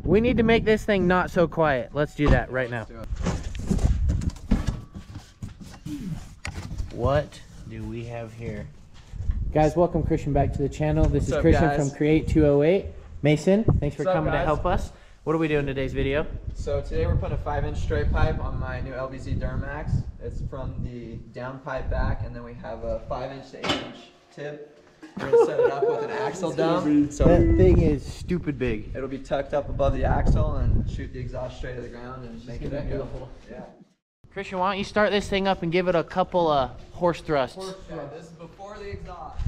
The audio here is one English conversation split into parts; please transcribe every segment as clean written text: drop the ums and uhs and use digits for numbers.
We need to make this thing not so quiet. Let's do that right now. What do we have here? Guys, welcome Christian back to the channel. This is Christian from Create 208. Mason, thanks for coming to help us. What are we doing in today's video? So today we're putting a 5-inch straight pipe on my new LBZ Duramax. It's from the downpipe back, and then we have a 5-inch to 8-inch tip. We're gonna set it up with an axle dump. So that thing is stupid big. It'll be tucked up above the axle and shoot the exhaust straight to the ground and make it beautiful. Yeah. Christian, why don't you start this thing up and give it a couple horse thrusts? Yeah, this is before the exhaust.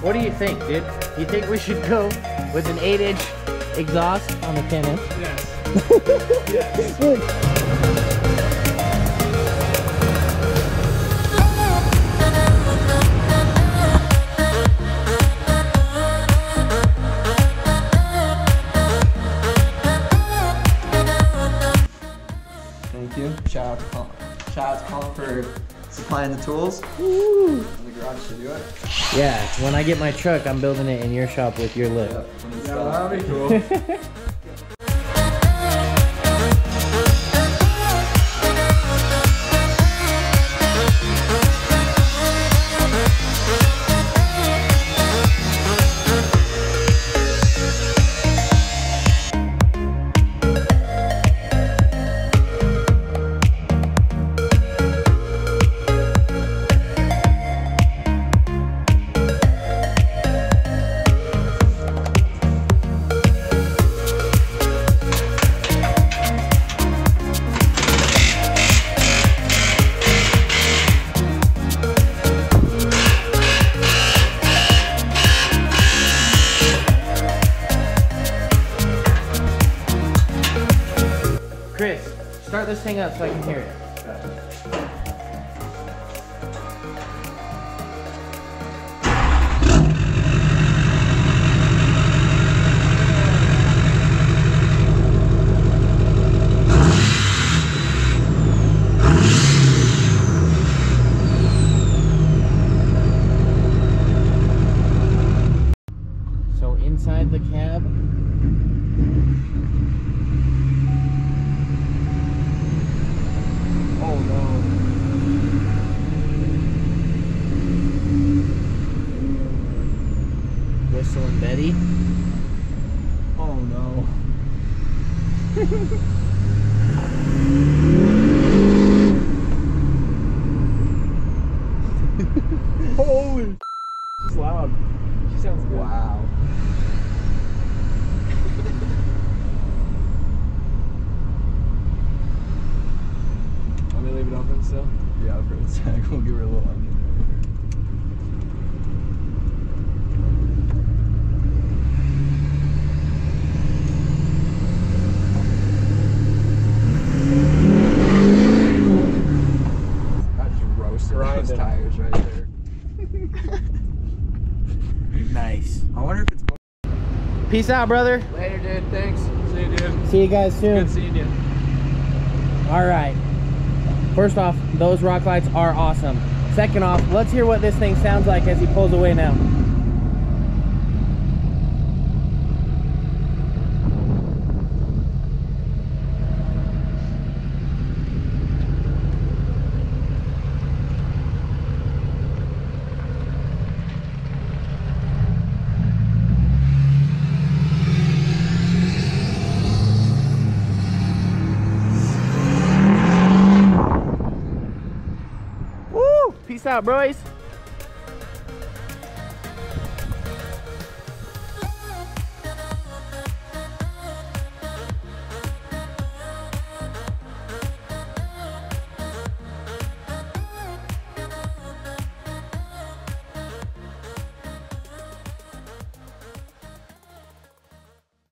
What do you think, dude? You think we should go with an 8-inch exhaust on the 10-inch? Yes. Yes. Thank you. Shout out to Colin for supplying the tools. Woo. In the garage to do it. Yeah, when I get my truck, I'm building it in your shop with your lift. Yeah, that'll be cool. Chris, start this thing up so I can hear it. So inside the cab, oh no. Whistle and Betty. Oh no. Holy it's loud. She sounds good. Wow. Want me to leave it open still? Yeah, for a sec. We'll give her a little onion later. That just roasted those tires right there. Nice. I wonder if it's... Peace out, brother. Later, dude. Thanks. See you, dude. See you guys soon. Good seeing you. All right. First off, those rock lights are awesome. Second off, let's hear what this thing sounds like as he pulls away now. Peace out, bros.